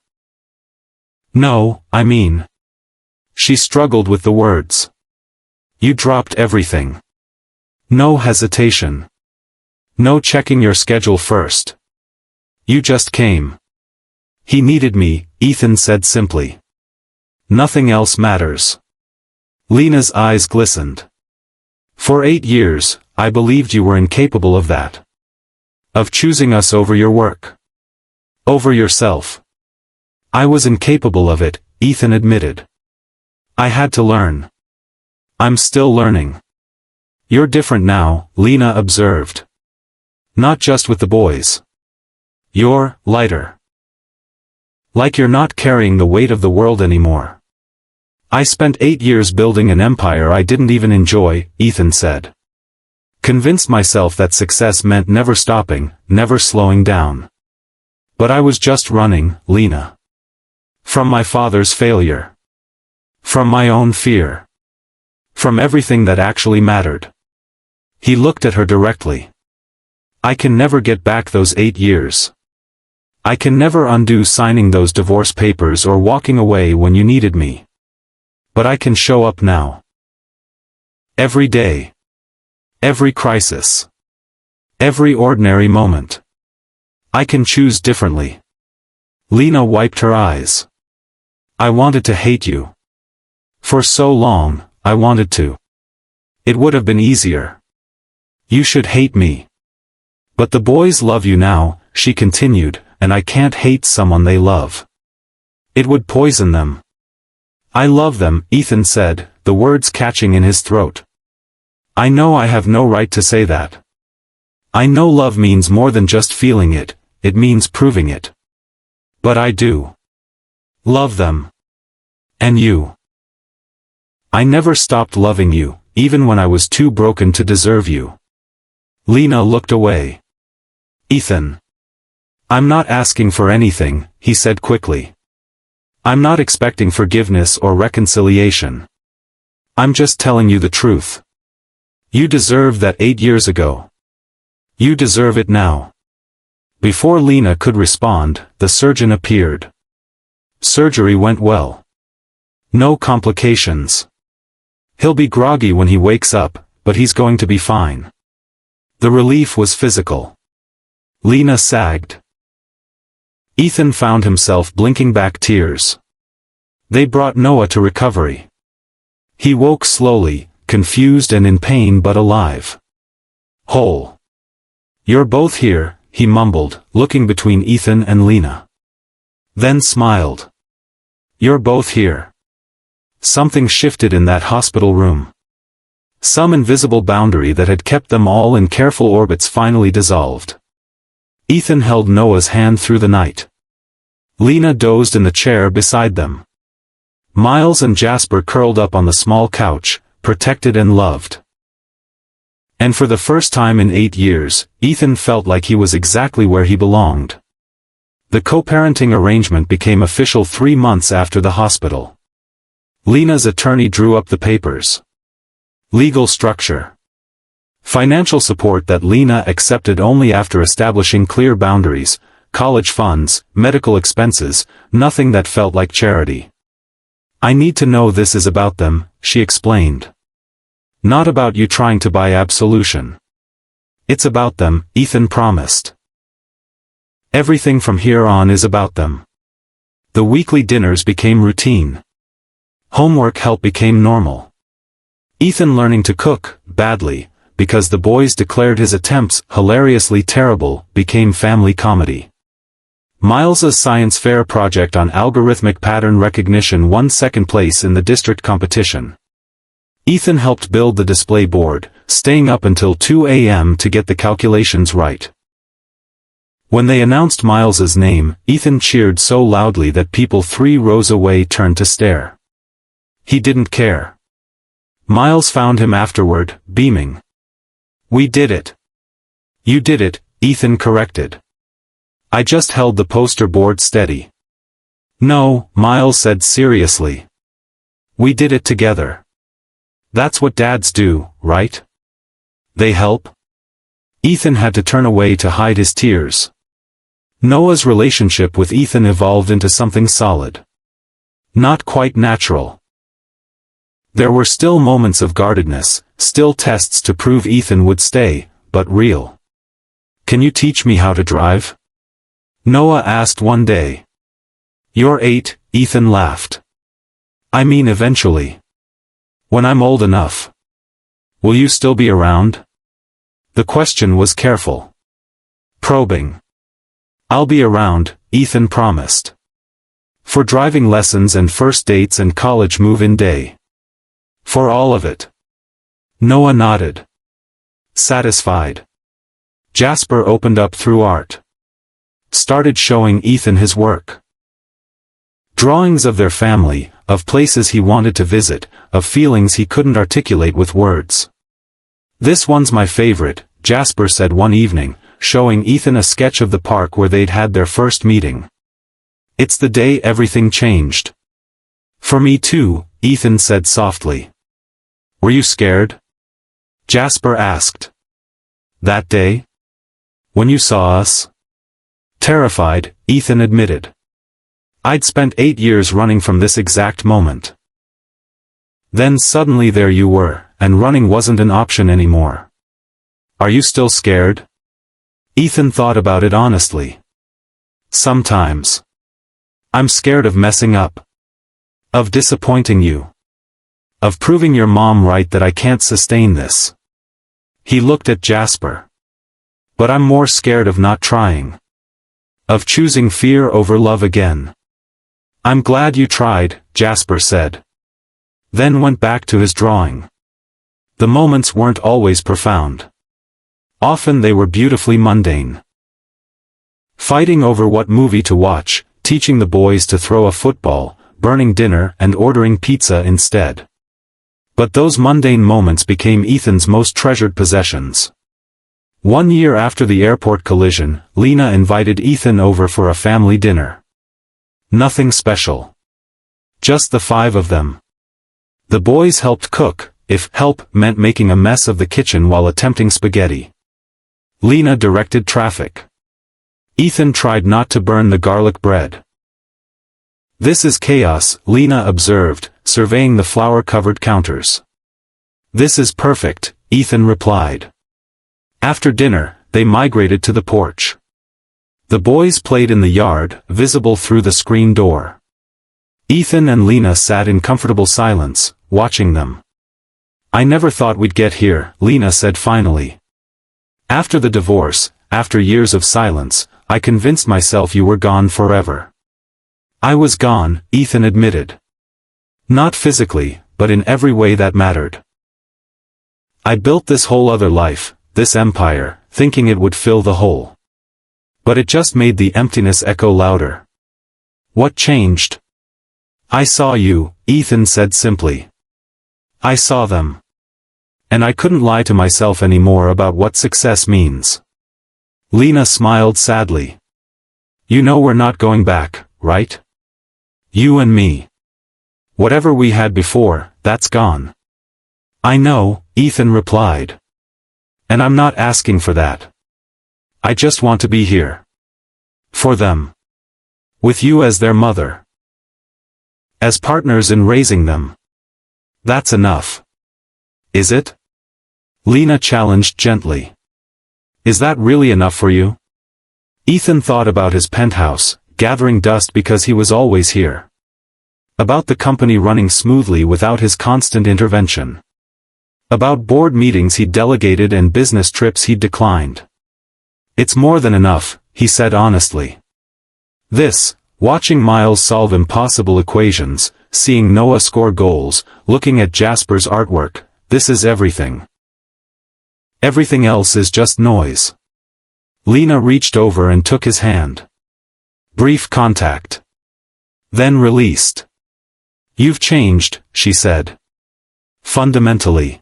No, I mean. She struggled with the words. You dropped everything. No hesitation. No checking your schedule first. You just came. He needed me, Ethan said simply. Nothing else matters. Lena's eyes glistened. For 8 years, I believed you were incapable of that. Of choosing us over your work. Over yourself. I was incapable of it, Ethan admitted. I had to learn. I'm still learning. You're different now, Lena observed. Not just with the boys. You're lighter. Like you're not carrying the weight of the world anymore. I spent 8 years building an empire I didn't even enjoy, Ethan said. Convinced myself that success meant never stopping, never slowing down. But I was just running, Lena. From my father's failure. From my own fear. From everything that actually mattered. He looked at her directly. I can never get back those 8 years. I can never undo signing those divorce papers or walking away when you needed me. But I can show up now. Every day. Every crisis. Every ordinary moment. I can choose differently. Lena wiped her eyes. I wanted to hate you. For so long, I wanted to. It would have been easier. You should hate me. But the boys love you now, she continued, and I can't hate someone they love. It would poison them. I love them, Ethan said, the words catching in his throat. I know I have no right to say that. I know love means more than just feeling it, it means proving it. But I do. Love them. And you. I never stopped loving you, even when I was too broken to deserve you. Lena looked away. Ethan. I'm not asking for anything, he said quickly. I'm not expecting forgiveness or reconciliation. I'm just telling you the truth. You deserved that 8 years ago. You deserve it now. Before Lena could respond, the surgeon appeared. Surgery went well. No complications. He'll be groggy when he wakes up, but he's going to be fine. The relief was physical. Lena sagged. Ethan found himself blinking back tears. They brought Noah to recovery. He woke slowly, confused and in pain but alive. Whole. You're both here, he mumbled, looking between Ethan and Lena. Then smiled. You're both here. Something shifted in that hospital room. Some invisible boundary that had kept them all in careful orbits finally dissolved. Ethan held Noah's hand through the night. Lena dozed in the chair beside them. Miles and Jasper curled up on the small couch, protected and loved. And for the first time in 8 years, Ethan felt like he was exactly where he belonged. The co-parenting arrangement became official 3 months after the hospital. Lena's attorney drew up the papers. Legal structure. Financial support that Lena accepted only after establishing clear boundaries, college funds, medical expenses, nothing that felt like charity. I need to know this is about them, she explained. Not about you trying to buy absolution. It's about them, Ethan promised. Everything from here on is about them. The weekly dinners became routine. Homework help became normal. Ethan learning to cook, badly, because the boys declared his attempts hilariously terrible, became family comedy. Miles's science fair project on algorithmic pattern recognition won second place in the district competition. Ethan helped build the display board, staying up until 2 a.m. to get the calculations right. When they announced Miles's name, Ethan cheered so loudly that people 3 rows away turned to stare. He didn't care. Miles found him afterward, beaming. "We did it." "You did it," Ethan corrected. "I just held the poster board steady." "No," Miles said seriously. "We did it together. That's what dads do, right? They help." Ethan had to turn away to hide his tears. Noah's relationship with Ethan evolved into something solid. Not quite natural. There were still moments of guardedness, still tests to prove Ethan would stay, but real. "Can you teach me how to drive?" Noah asked one day. "You're 8, Ethan laughed. "I mean eventually. When I'm old enough. Will you still be around?" The question was careful. Probing. "I'll be around," Ethan promised. "For driving lessons and first dates and college move-in day. For all of it." Noah nodded. Satisfied. Jasper opened up through art. Started showing Ethan his work. Drawings of their family, of places he wanted to visit, of feelings he couldn't articulate with words. "This one's my favorite," Jasper said one evening, showing Ethan a sketch of the park where they'd had their first meeting. "It's the day everything changed." "For me too," Ethan said softly. "Were you scared?" Jasper asked. "That day? When you saw us?" Terrified, Ethan admitted. "I'd spent 8 years running from this exact moment. Then suddenly there you were, and running wasn't an option anymore. Are you still scared?" Ethan thought about it honestly. "Sometimes. I'm scared of messing up. Of disappointing you. Of proving your mom right that I can't sustain this." He looked at Jasper. "But I'm more scared of not trying. Of choosing fear over love again." "I'm glad you tried," Jasper said. Then went back to his drawing. The moments weren't always profound. Often they were beautifully mundane. Fighting over what movie to watch, teaching the boys to throw a football, burning dinner and ordering pizza instead. But those mundane moments became Ethan's most treasured possessions. 1 year after the airport collision, Lena invited Ethan over for a family dinner. Nothing special. Just the 5 of them. The boys helped cook, if help meant making a mess of the kitchen while attempting spaghetti. Lena directed traffic. Ethan tried not to burn the garlic bread. "This is chaos," Lena observed, surveying the flour-covered counters. "This is perfect," Ethan replied. After dinner, they migrated to the porch. The boys played in the yard, visible through the screen door. Ethan and Lena sat in comfortable silence, watching them. "I never thought we'd get here," Lena said finally. "After the divorce, after years of silence, I convinced myself you were gone forever." "I was gone," Ethan admitted. "Not physically, but in every way that mattered. I built this whole other life, this empire, thinking it would fill the hole. But it just made the emptiness echo louder." "What changed?" "I saw you," Ethan said simply. "I saw them. And I couldn't lie to myself anymore about what success means." Lena smiled sadly. "You know we're not going back, right? You and me. Whatever we had before, that's gone." "I know," Ethan replied. "And I'm not asking for that. I just want to be here. For them. With you as their mother. As partners in raising them. That's enough." "Is it?" Lena challenged gently. "Is that really enough for you?" Ethan thought about his penthouse, gathering dust because he was always here. About the company running smoothly without his constant intervention. About board meetings he'd delegated and business trips he'd declined. It's more than enough, he said honestly. This, watching Miles solve impossible equations, seeing Noah score goals, looking at Jasper's artwork, this is everything. Everything else is just noise. Lena reached over and took his hand. Brief contact. Then released. You've changed, she said. Fundamentally.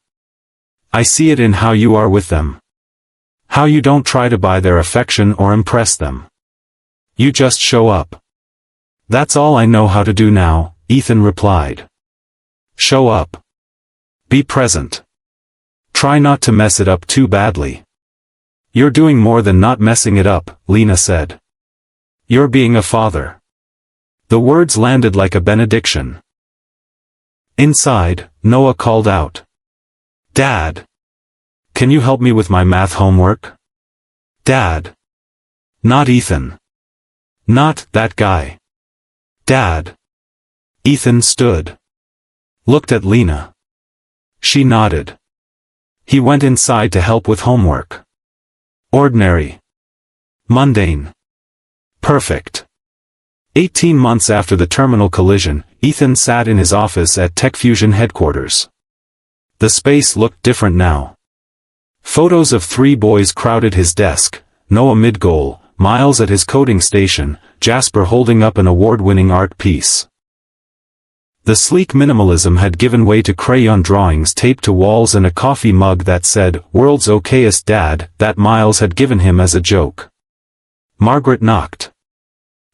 I see it in how you are with them. How you don't try to buy their affection or impress them. You just show up. That's all I know how to do now, Ethan replied. Show up. Be present. Try not to mess it up too badly. You're doing more than not messing it up, Lena said. You're being a father. The words landed like a benediction. Inside, Noah called out. Dad. Can you help me with my math homework? Dad. Not Ethan. Not that guy. Dad. Ethan stood. Looked at Lena. She nodded. He went inside to help with homework. Ordinary. Mundane. Perfect. 18 months after the terminal collision, Ethan sat in his office at TechFusion headquarters. The space looked different now. Photos of 3 boys crowded his desk, Noah mid-goal, Miles at his coding station, Jasper holding up an award-winning art piece. The sleek minimalism had given way to crayon drawings taped to walls and a coffee mug that said, "World's okayest dad," that Miles had given him as a joke. Margaret knocked.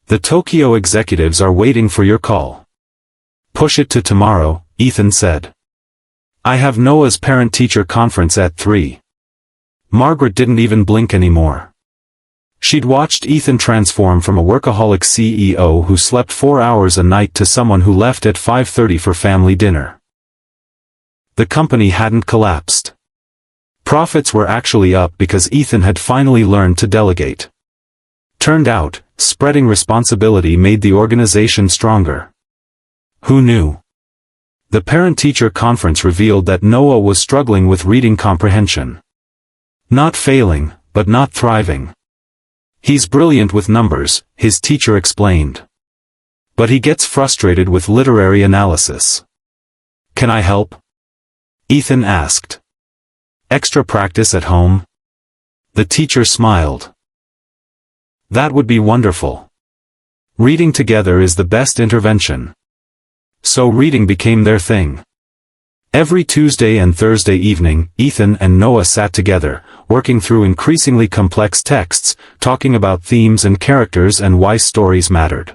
The Tokyo executives are waiting for your call. Push it to tomorrow, Ethan said. I have Noah's parent-teacher conference at 3. Margaret didn't even blink anymore. She'd watched Ethan transform from a workaholic CEO who slept 4 hours a night to someone who left at 5:30 for family dinner. The company hadn't collapsed. Profits were actually up because Ethan had finally learned to delegate. Turned out, spreading responsibility made the organization stronger. Who knew? The parent-teacher conference revealed that Noah was struggling with reading comprehension. Not failing, but not thriving. He's brilliant with numbers, his teacher explained. But he gets frustrated with literary analysis. Can I help? Ethan asked. Extra practice at home? The teacher smiled. That would be wonderful. Reading together is the best intervention. So reading became their thing. Every Tuesday and Thursday evening, Ethan and Noah sat together, working through increasingly complex texts, talking about themes and characters and why stories mattered.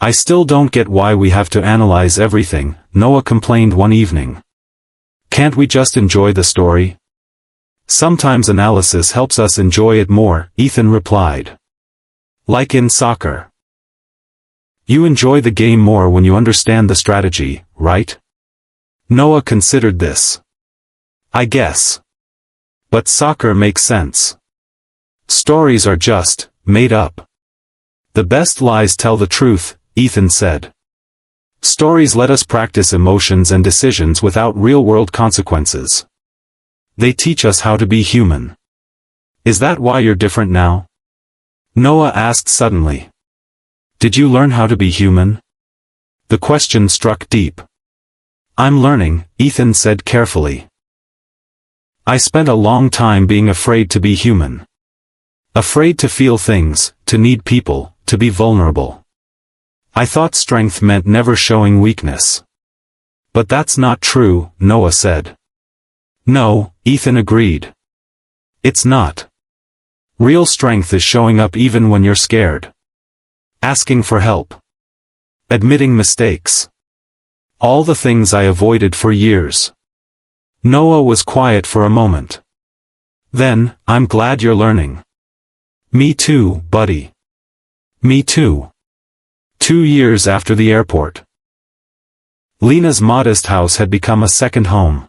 I still don't get why we have to analyze everything, Noah complained one evening. Can't we just enjoy the story? Sometimes analysis helps us enjoy it more, Ethan replied. Like in soccer. You enjoy the game more when you understand the strategy, right? Noah considered this. I guess. But soccer makes sense. Stories are just made up. The best lies tell the truth, Ethan said. Stories let us practice emotions and decisions without real-world consequences. They teach us how to be human. Is that why you're different now? Noah asked suddenly. Did you learn how to be human? The question struck deep. I'm learning, Ethan said carefully. I spent a long time being afraid to be human. Afraid to feel things, to need people, to be vulnerable. I thought strength meant never showing weakness. But that's not true, Noah said. No, Ethan agreed. It's not. Real strength is showing up even when you're scared. Asking for help. Admitting mistakes. All the things I avoided for years. Noah was quiet for a moment. Then, I'm glad you're learning. Me too, buddy. Me too. 2 years after the airport. Lena's modest house had become a second home.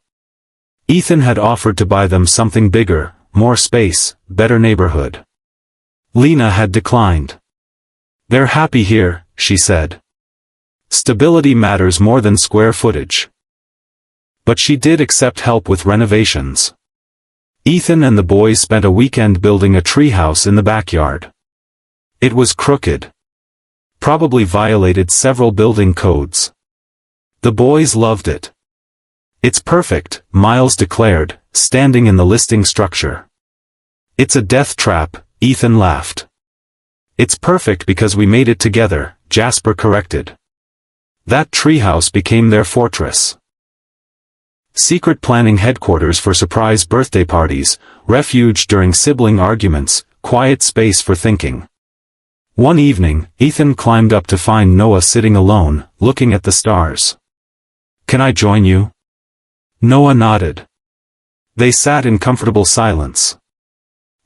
Ethan had offered to buy them something bigger, more space, better neighborhood. Lena had declined. "They're happy here," she said. "Stability matters more than square footage." But she did accept help with renovations. Ethan and the boys spent a weekend building a treehouse in the backyard. It was crooked. Probably violated several building codes. The boys loved it. "It's perfect," Miles declared, standing in the listing structure. "It's a death trap," Ethan laughed. "It's perfect because we made it together," Jasper corrected. That treehouse became their fortress. Secret planning headquarters for surprise birthday parties, refuge during sibling arguments, quiet space for thinking. One evening, Ethan climbed up to find Noah sitting alone, looking at the stars. "Can I join you?" Noah nodded. They sat in comfortable silence.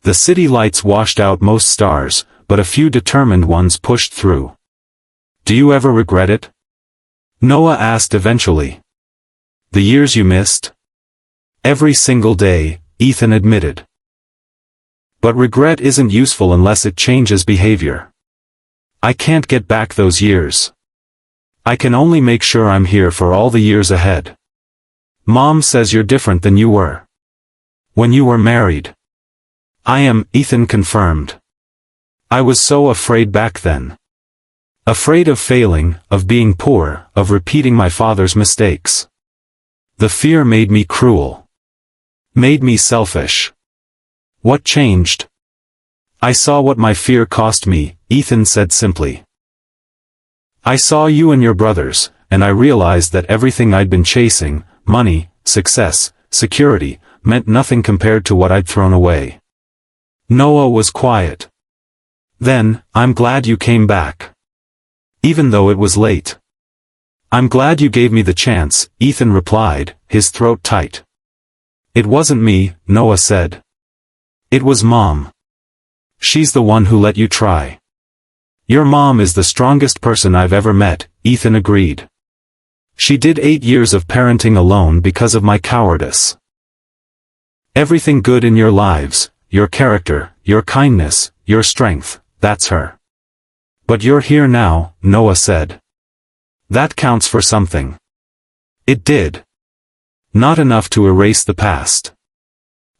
The city lights washed out most stars, but a few determined ones pushed through. "Do you ever regret it?" Noah asked eventually. "The years you missed?" "Every single day," Ethan admitted. "But regret isn't useful unless it changes behavior. I can't get back those years. I can only make sure I'm here for all the years ahead." "Mom says you're different than you were when you were married." "I am," Ethan confirmed. "I was so afraid back then. Afraid of failing, of being poor, of repeating my father's mistakes. The fear made me cruel. Made me selfish." "What changed?" "I saw what my fear cost me," Ethan said simply. "I saw you and your brothers, and I realized that everything I'd been chasing, money, success, security, meant nothing compared to what I'd thrown away." Noah was quiet. "Then, I'm glad you came back. Even though it was late." "I'm glad you gave me the chance," Ethan replied, his throat tight. "It wasn't me," Noah said. "It was Mom. She's the one who let you try." "Your mom is the strongest person I've ever met," Ethan agreed. "She did 8 years of parenting alone because of my cowardice. Everything good in your lives, your character, your kindness, your strength, that's her." "But you're here now," Noah said. "That counts for something." It did. Not enough to erase the past.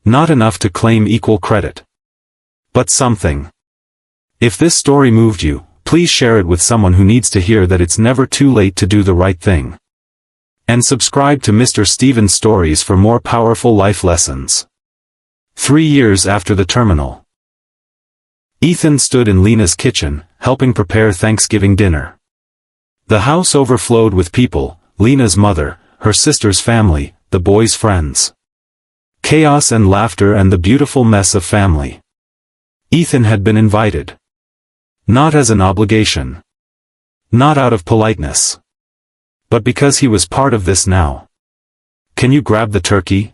Not enough to claim equal credit. But something. If this story moved you, please share it with someone who needs to hear that it's never too late to do the right thing. And subscribe to Mr. Stevens Stories for more powerful life lessons. 3 years after the terminal. Ethan stood in Lena's kitchen, helping prepare Thanksgiving dinner. The house overflowed with people, Lena's mother, her sister's family, the boys' friends. Chaos and laughter and the beautiful mess of family. Ethan had been invited. Not as an obligation. Not out of politeness. But because he was part of this now. "Can you grab the turkey?"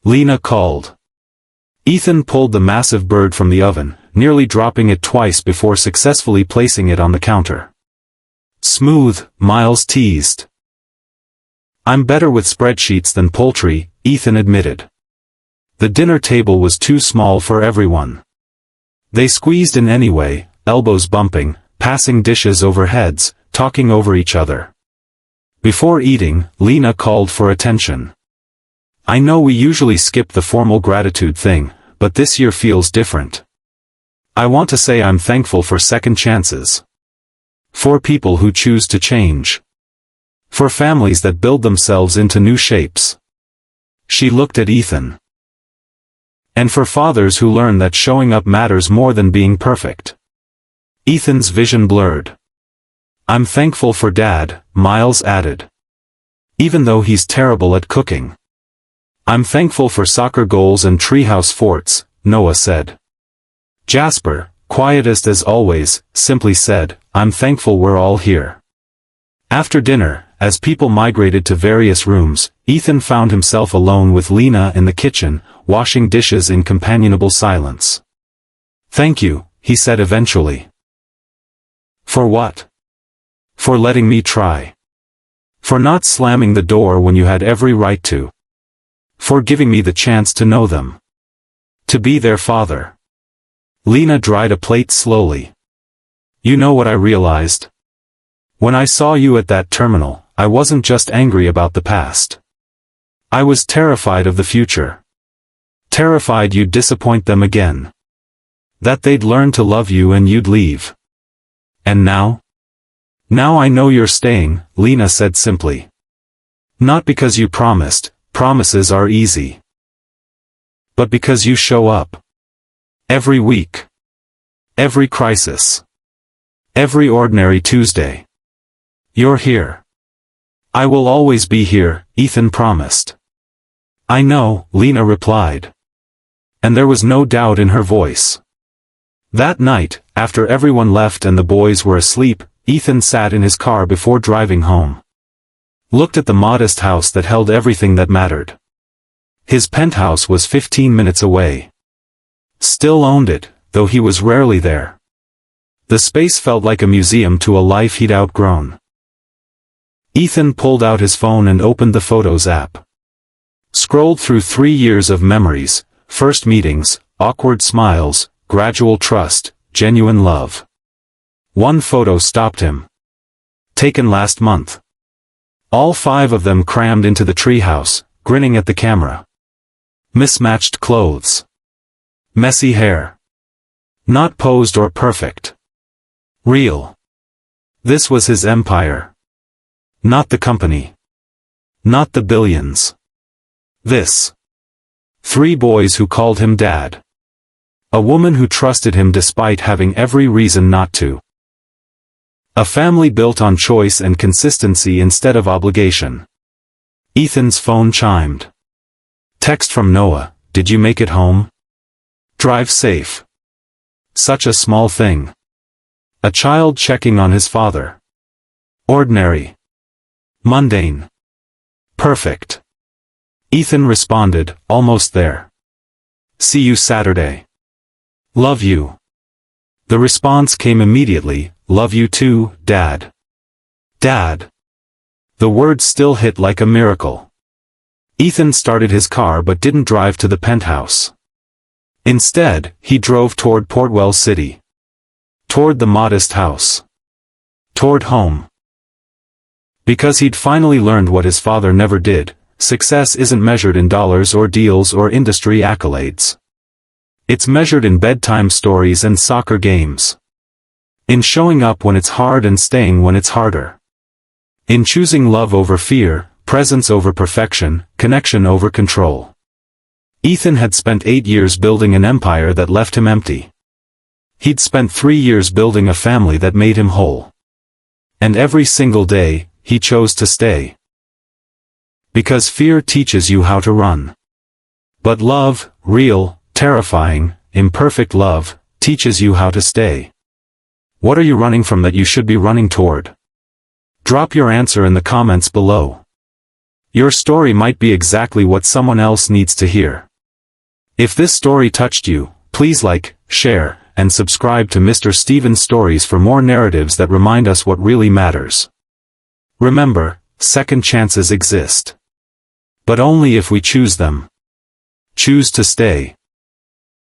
Lena called. Ethan pulled the massive bird from the oven, nearly dropping it twice before successfully placing it on the counter. "Smooth," Miles teased. "I'm better with spreadsheets than poultry," Ethan admitted. The dinner table was too small for everyone. They squeezed in anyway, elbows bumping, passing dishes over heads, talking over each other. Before eating, Lena called for attention. "I know we usually skip the formal gratitude thing, but this year feels different. I want to say I'm thankful for second chances. For people who choose to change. For families that build themselves into new shapes." She looked at Ethan. "And for fathers who learn that showing up matters more than being perfect." Ethan's vision blurred. "I'm thankful for Dad," Miles added. "Even though he's terrible at cooking." "I'm thankful for soccer goals and treehouse forts," Noah said. Jasper, quietest as always, simply said, "I'm thankful we're all here." After dinner, as people migrated to various rooms, Ethan found himself alone with Lena in the kitchen, washing dishes in companionable silence. "Thank you," he said eventually. "For what?" "For letting me try. For not slamming the door when you had every right to. For giving me the chance to know them. To be their father." Lena dried a plate slowly. You know what I realized? When I saw you at that terminal, I wasn't just angry about the past. I was terrified of the future. Terrified you'd disappoint them again. That they'd learn to love you and you'd leave. And now? Now I know you're staying, Lena said simply. Not because you promised, promises are easy. But because you show up. Every week. Every crisis. Every ordinary Tuesday. You're here. I will always be here, Ethan promised. I know, Lena replied. And there was no doubt in her voice. That night, after everyone left and the boys were asleep, Ethan sat in his car before driving home. Looked at the modest house that held everything that mattered. His penthouse was 15 minutes away. Still owned it, though he was rarely there. The space felt like a museum to a life he'd outgrown. Ethan pulled out his phone and opened the Photos app. Scrolled through 3 years of memories, first meetings, awkward smiles, gradual trust, genuine love. One photo stopped him. Taken last month. All 5 of them crammed into the treehouse, grinning at the camera. Mismatched clothes. Messy hair. Not posed or perfect. Real. This was his empire. Not the company. Not the billions. This. 3 boys who called him dad. A woman who trusted him despite having every reason not to. A family built on choice and consistency instead of obligation. Ethan's phone chimed. Text from Noah, did you make it home? Drive safe. Such a small thing. A child checking on his father. Ordinary. Mundane. Perfect. Ethan responded, almost there. See you Saturday. Love you. The response came immediately, love you too, Dad. Dad. The words still hit like a miracle. Ethan started his car but didn't drive to the penthouse. Instead, he drove toward Portwell City. Toward the modest house. Toward home. Because he'd finally learned what his father never did, success isn't measured in dollars or deals or industry accolades. It's measured in bedtime stories and soccer games. In showing up when it's hard and staying when it's harder. In choosing love over fear, presence over perfection, connection over control. Ethan had spent 8 years building an empire that left him empty. He'd spent 3 years building a family that made him whole. And every single day, he chose to stay. Because fear teaches you how to run. But love, real, terrifying, imperfect love, teaches you how to stay. What are you running from that you should be running toward? Drop your answer in the comments below. Your story might be exactly what someone else needs to hear. If this story touched you, please like, share, and subscribe to Mr. Stephen's Stories for more narratives that remind us what really matters. Remember, second chances exist. But only if we choose them. Choose to stay.